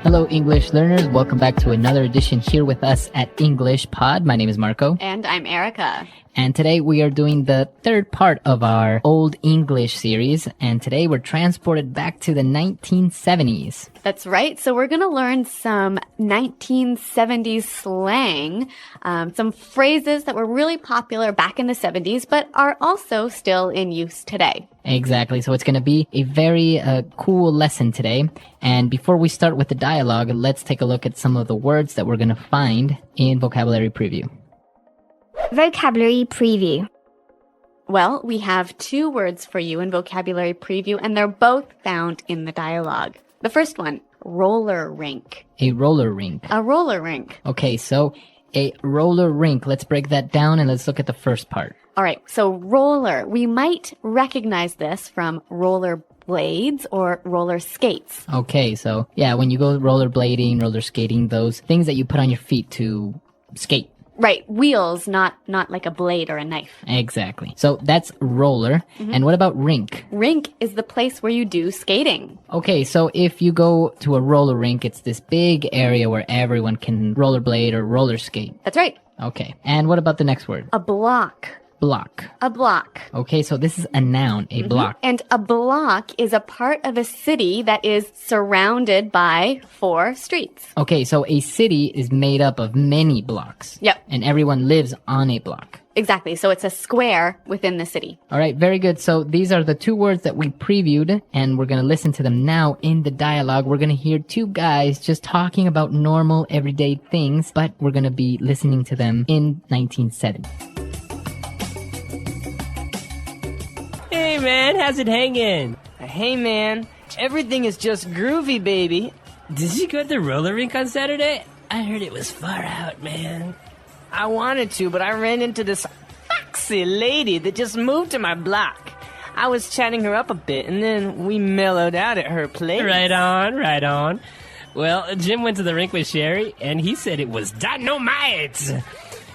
Hello, English learners. Welcome back to another edition here with us at English Pod. My name is Marco. And I'm Erica. And today we are doing the third part of our Old English series. And today we're transported back to the 1970s. That's right. So we're going to learn some 1970s slang, some phrases that were really popular back in the 70s, but are also still in use today. Exactly. So it's going to be a very cool lesson today. And before we start with the dialogue, let's take a look at some of the words that we're going to find in Vocabulary Preview. Vocabulary Preview. Well, we have two words for you in Vocabulary Preview, and they're both found in the dialogue. The first one, roller rink. A roller rink. A roller rink. Okay, so a roller rink. Let's break that down and let's look at the first part. All right, so roller. We might recognize this from roller blades or roller skates. Okay, so yeah, when you go rollerblading, roller skating, those things that you put on your feet to skate. Right, wheels, not like a blade or a knife. Exactly. So that's roller. And what about rink? Rink is the place where you do skating. Okay, so if you go to a roller rink, it's this big area where everyone can rollerblade or roller skate. That's right. Okay. And what about the next word? A block. Block. A block. Okay, so this is a noun, a block. And a block is a part of a city that is surrounded by 4 streets. Okay, so a city is made up of many blocks. Yep. And everyone lives on a block. Exactly. So it's a square within the city. All right, very good. So these are the two words that we previewed, and we're going to listen to them now in the dialogue. We're going to hear two guys just talking about normal, everyday things, but we're going to be listening to them in 1970. Hey man, how's it hanging? Hey man, everything is just groovy, baby. Did you go to the roller rink on Saturday? I heard it was far out, man. I wanted to, but I ran into this foxy lady that just moved to my block. I was chatting her up a bit, and then we mellowed out at her place. Right on. Well, Jim went to the rink with Sherry, and he said it was dynamite.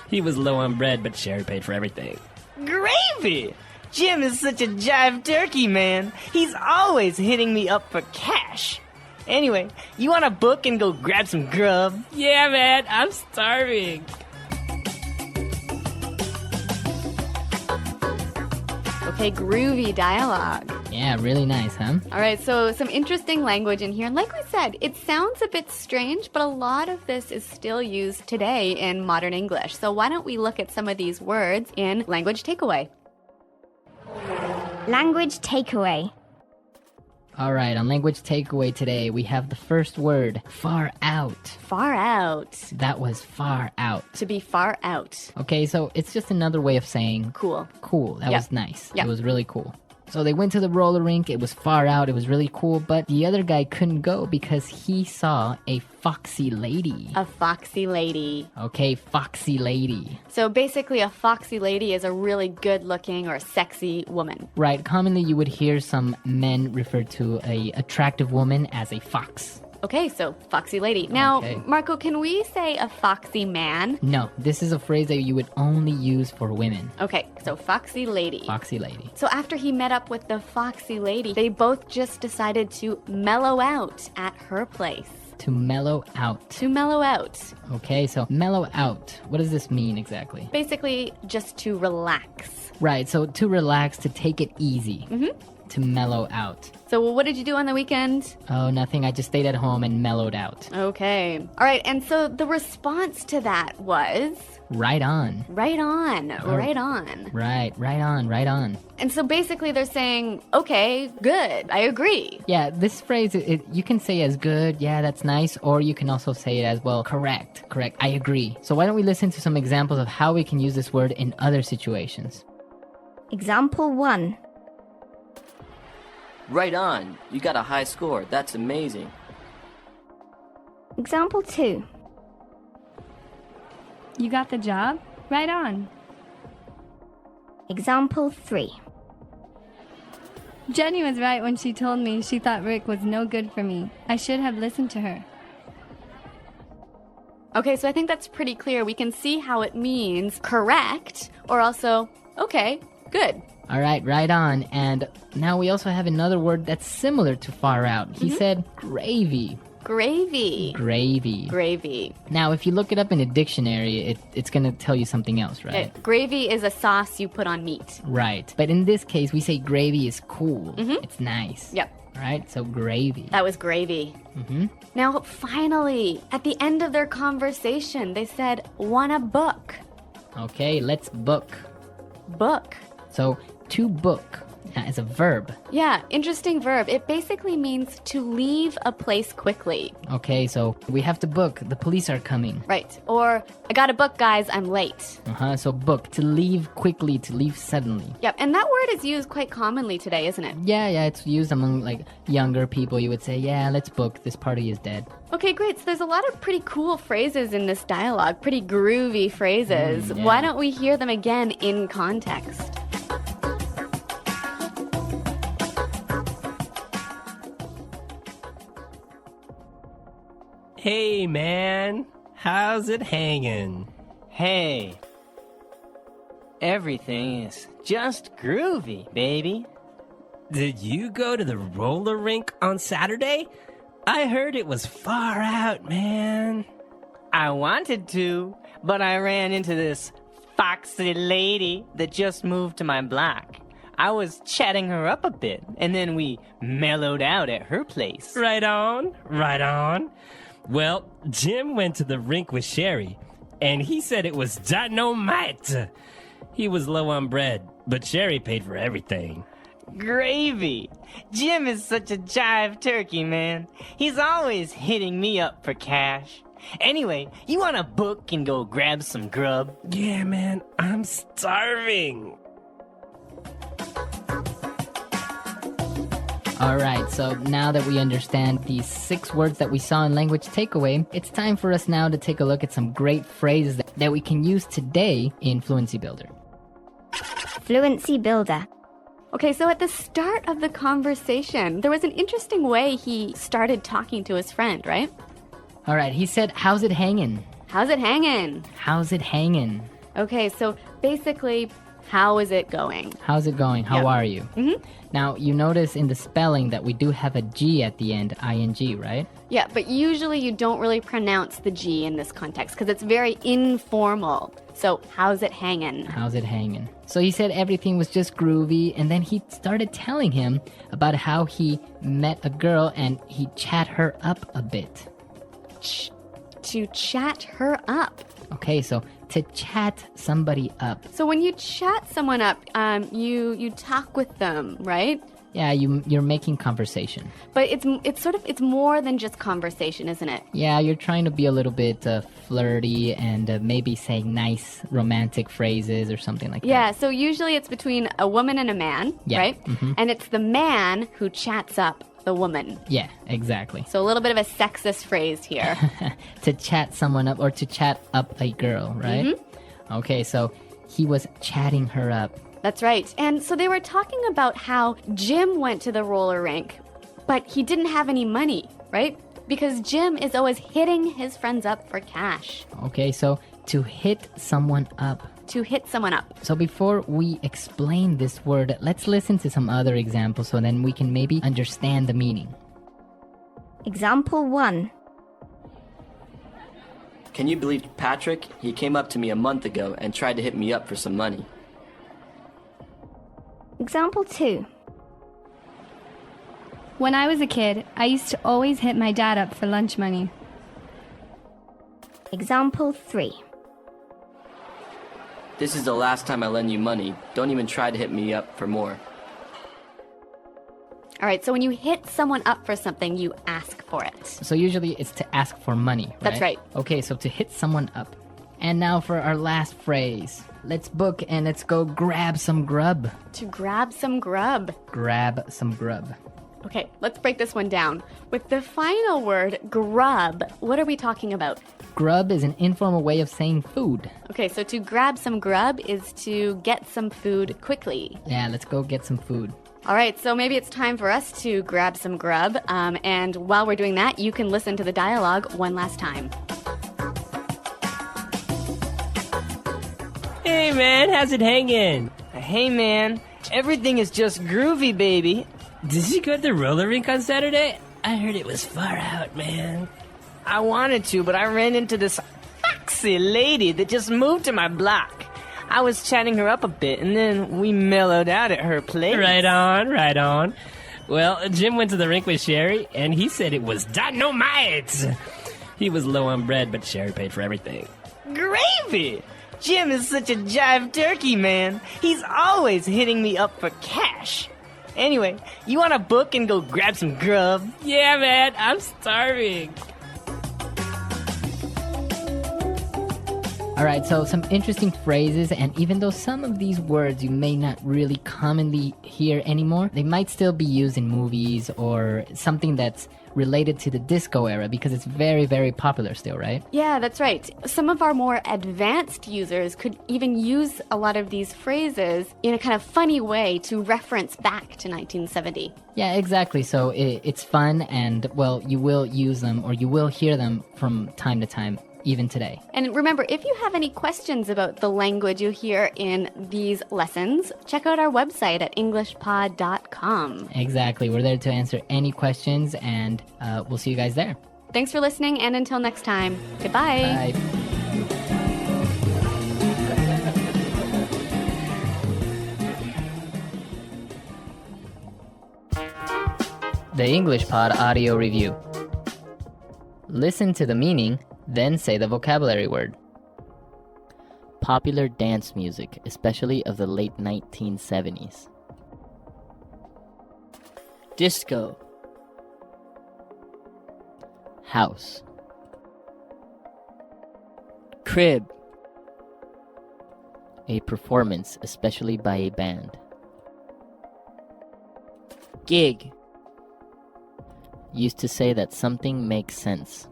He was low on bread, but Sherry paid for everything. Gravy! Jim is such a jive turkey, man. He's always hitting me up for cash. Anyway, you want to book and go grab some grub? Yeah, man, I'm starving. Okay, groovy dialogue. Yeah, really nice, huh? All right, so some interesting language in here. And like we said, it sounds a bit strange, but a lot of this is still used today in modern English. So why don't we look at some of these words in Language Takeaway? Language Takeaway. All right, on Language Takeaway today, we have the first word, far out. Far out. That was far out. To be far out. Okay, so it's just another way of saying Cool. cool. That Yep. was nice. Yep. It was really cool. So they went to the roller rink. It was far out. It was really cool. But the other guy couldn't go because he saw a foxy lady. A foxy lady. Okay, foxy lady. So basically, a foxy lady is a really good-looking or sexy woman. Right. Commonly, you would hear some men refer to a attractive woman as a fox. Okay, so foxy lady. Now, Okay. Marco, can we say a foxy man? No, this is a phrase that you would only use for women. Okay, so foxy lady. Foxy lady. So after he met up with the foxy lady, they both just decided to mellow out at her place. To mellow out. To mellow out. Okay, so mellow out. What does this mean exactly? Basically, just to relax. Right, so to relax, to take it easy. To mellow out. So what did you do on the weekend? Oh, nothing. I just stayed at home and mellowed out. Okay. All right, and so the response to that was... Right on. Right on. Right on. Right on. And so basically they're saying, okay, good, I agree. Yeah, this phrase, you can say as good, yeah, that's nice, or you can also say it as, well, correct, I agree. So why don't we listen to some examples of how we can use this word in other situations? Example 1. Right on. You got a high score. That's amazing. Example 2. You got the job? Right on. Example 3. Jenny was right when she told me she thought Rick was no good for me. I should have listened to her. Okay, so I think that's pretty clear. We can see how it means correct or also, okay, good. All right, right on. And now we also have another word that's similar to far out. He said gravy. Gravy. Gravy. Gravy. Now, if you look it up in a dictionary, it's going to tell you something else, right? Gravy is a sauce you put on meat. Right. But in this case, we say gravy is cool. It's nice. Yep. Right? So gravy. That was gravy. Now, finally, at the end of their conversation, they said, wanna book. Okay, let's book. Book. So, to book is a verb. Yeah, interesting verb. It basically means to leave a place quickly. Okay, so we have to book. The police are coming. Right. Or, I gotta book, guys, I'm late. So book, to leave quickly, to leave suddenly. Yep, and that word is used quite commonly today, isn't it? Yeah, it's used among like younger people. You would say, yeah, let's book. This party is dead. Okay, great. So there's a lot of pretty cool phrases in this dialogue, pretty groovy phrases. Yeah. Why don't we hear them again in context? Hey, man. How's it hanging? Hey. Everything is just groovy, baby. Did you go to the roller rink on Saturday? I heard it was far out, man. I wanted to, but I ran into this foxy lady that just moved to my block. I was chatting her up a bit, and then we mellowed out at her place. Right on, right on. Well, Jim went to the rink with Sherry, and he said it was dynamite. He was low on bread, but Sherry paid for everything. Gravy. Jim is such a jive turkey, man. He's always hitting me up for cash. Anyway, you want to book and go grab some grub? Yeah, man, I'm starving. Alright, so now that we understand these 6 words that we saw in Language Takeaway, it's time for us now to take a look at some great phrases that we can use today in Fluency Builder. Fluency Builder. Okay, so at the start of the conversation, there was an interesting way he started talking to his friend, right? Alright, he said, how's it hanging? How's it hanging? How's it hanging? Okay, so basically, how is it going? How's it going? How Yeah. are you? Now, you notice in the spelling that we do have a G at the end, ing, right? Yeah, but usually you don't really pronounce the G in this context because it's very informal. So, how's it hanging? How's it hanging? So he said everything was just groovy, and then he started telling him about how he met a girl and he chat her up a bit. To chat her up. Okay, so to chat somebody up. So when you chat someone up, you talk with them, right? Yeah, you're making conversation. But it's more than just conversation, isn't it? Yeah, you're trying to be a little bit flirty and maybe saying nice romantic phrases or something like that. Yeah, so usually it's between a woman and a man, Yeah, right? mhm. And it's the man who chats up the woman. Yeah, exactly. So a little bit of a sexist phrase here. To chat someone up or to chat up a girl, right? Okay, so he was chatting her up. That's right. And so they were talking about how Jim went to the roller rink, but he didn't have any money, right? Because Jim is always hitting his friends up for cash. Okay, so to hit someone up. To hit someone up. So before we explain this word, let's listen to some other examples so then we can maybe understand the meaning. Example 1. Can you believe Patrick? He came up to me a month ago and tried to hit me up for some money. Example 2. When I was a kid, I used to always hit my dad up for lunch money. Example 3. This is the last time I lend you money. Don't even try to hit me up for more. All right, so when you hit someone up for something, you ask for it. So usually it's to ask for money, right? That's right. Okay, so to hit someone up. And now for our last phrase. Let's book and let's go grab some grub. To grab some grub. Grab some grub. Okay, let's break this one down. With the final word, grub, what are we talking about? Grub is an informal way of saying food. Okay, so to grab some grub is to get some food quickly. Yeah, let's go get some food. All right, so maybe it's time for us to grab some grub. And while we're doing that, you can listen to the dialogue one last time. Hey, man, how's it hanging? Hey, man. Everything is just groovy, baby. Did you go to the roller rink on Saturday? I heard it was far out, man. I wanted to, but I ran into this foxy lady that just moved to my block. I was chatting her up a bit, and then we mellowed out at her place. Right on, right on. Well, Jim went to the rink with Sherry, and he said it was dynamite. He was low on bread, but Sherry paid for everything. Gravy! Jim is such a jive turkey, man. He's always hitting me up for cash. Anyway, you want to book and go grab some grub? Yeah, man, I'm starving. All right, so some interesting phrases, and even though some of these words you may not really commonly hear anymore, they might still be used in movies or something that's related to the disco era because it's very, very popular still, right? Yeah, that's right. Some of our more advanced users could even use a lot of these phrases in a kind of funny way to reference back to 1970. Yeah, exactly. So it's fun, and, well, you will use them or you will hear them from time to time, even today. And remember, if you have any questions about the language you hear in these lessons, check out our website at englishpod.com. Exactly. We're there to answer any questions, and we'll see you guys there. Thanks for listening, and until next time, goodbye. Bye. The English Pod Audio Review. Listen to the meaning, then say the vocabulary word. Popular dance music, especially of the late 1970s. Disco. House. Crib. A performance, especially by a band. Gig. Used to say that something makes sense.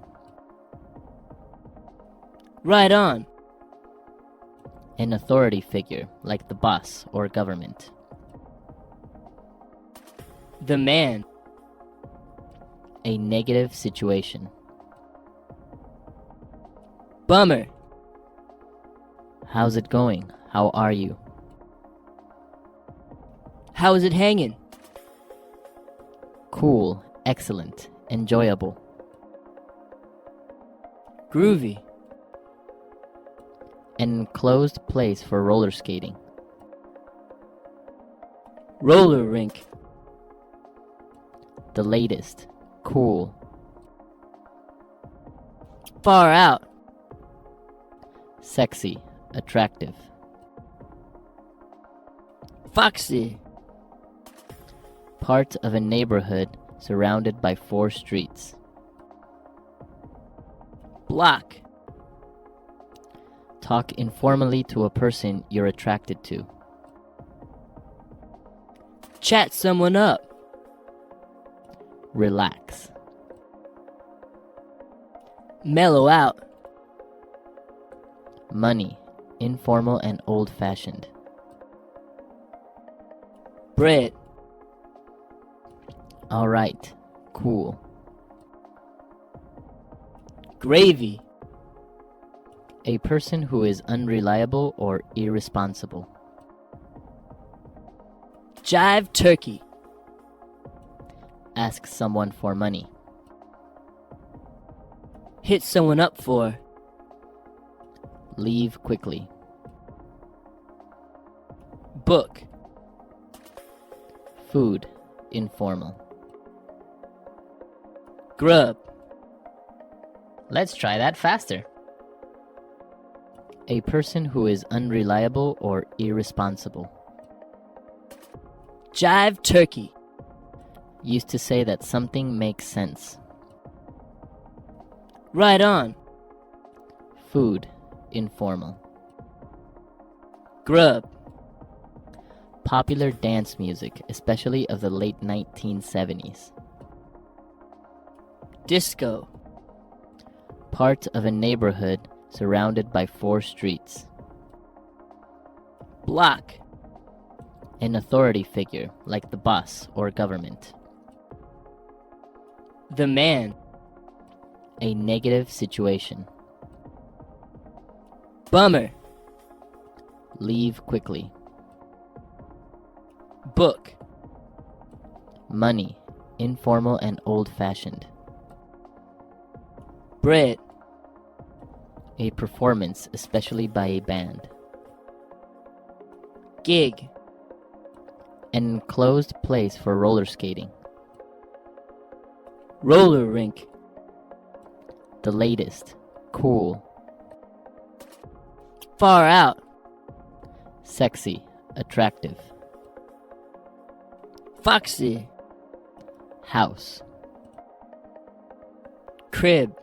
Right on. An authority figure, like the boss or government. The man. A negative situation. Bummer. How's it going? How are you? How is it hanging? Cool, excellent, enjoyable. Groovy. An enclosed place for roller skating. Roller rink. The latest, cool. Far out. Sexy, attractive. Foxy. Part of a neighborhood surrounded by 4 streets. Block. Talk informally to a person you're attracted to. Chat someone up. Relax. Mellow out. Money, informal and old-fashioned. Bread. All right, cool. Gravy. A person who is unreliable or irresponsible. Jive turkey. Ask someone for money. Hit someone up for. Leave quickly. Book. Food, informal. Grub. Let's try that faster. A person who is unreliable or irresponsible. Jive turkey. Used to say that something makes sense. Right on. Food, informal. Grub. Popular dance music, especially of the late 1970s. Disco. Part of a neighborhood surrounded by 4 streets. Block. An authority figure, like the boss or government. The man. A negative situation. Bummer. Leave quickly. Book. Money, informal and old-fashioned. Bread. A performance, especially by a band. Gig. An enclosed place for roller skating. Roller rink. The latest. Cool. Far out. Sexy. Attractive. Foxy. House. Crib.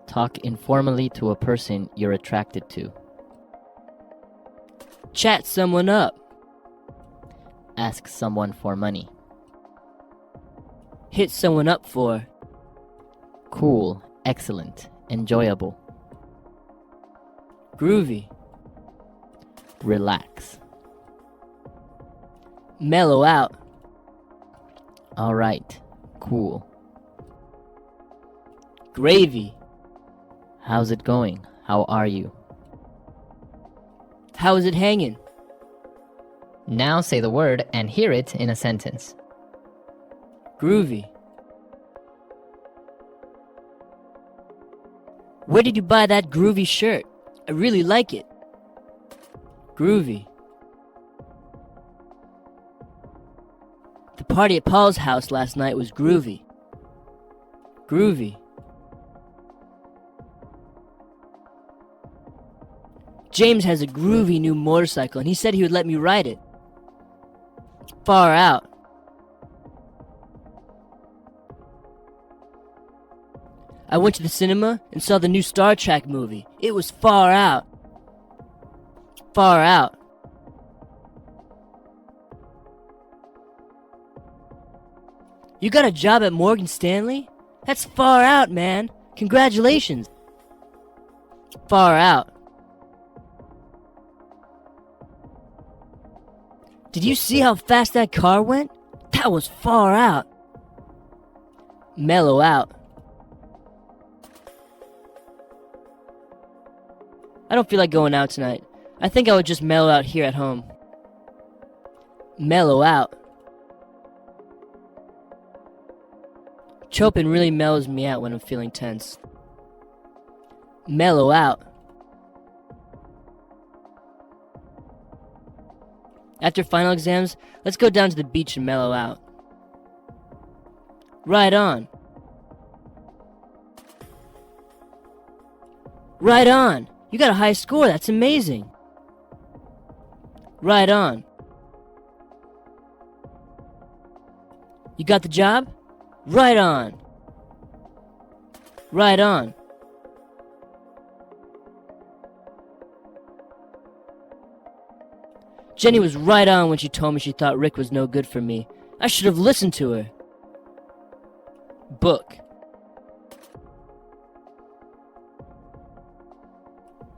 Talk informally to a person you're attracted to. Chat someone up. Ask someone for money. Hit someone up for. Cool. Excellent. Enjoyable. Groovy. Relax. Mellow out. Alright. Cool. Gravy. How's it going? How are you? How is it hanging? Now say the word and hear it in a sentence. Groovy. Where did you buy that groovy shirt? I really like it. Groovy. The party at Paul's house last night was groovy. Groovy. James has a groovy new motorcycle and he said he would let me ride it. Far out. I went to the cinema and saw the new Star Trek movie. It was far out. Far out. You got a job at Morgan Stanley? That's far out, man. Congratulations. Far out. Did you see how fast that car went? That was far out. Mellow out. I don't feel like going out tonight. I think I would just mellow out here at home. Mellow out. Chopin really mellows me out when I'm feeling tense. Mellow out. After final exams, let's go down to the beach and mellow out. Right on. Right on. You got a high score, that's amazing. Right on. You got the job? Right on. Right on. Jenny was right on when she told me she thought Rick was no good for me. I should have listened to her. Book.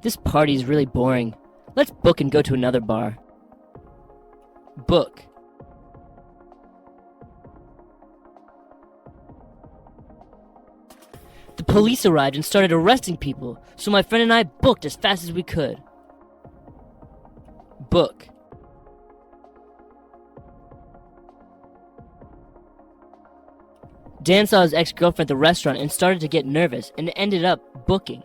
This party is really boring. Let's book and go to another bar. Book. The police arrived and started arresting people, so my friend and I booked as fast as we could. Book. Dan saw his ex-girlfriend at the restaurant and started to get nervous and ended up booking.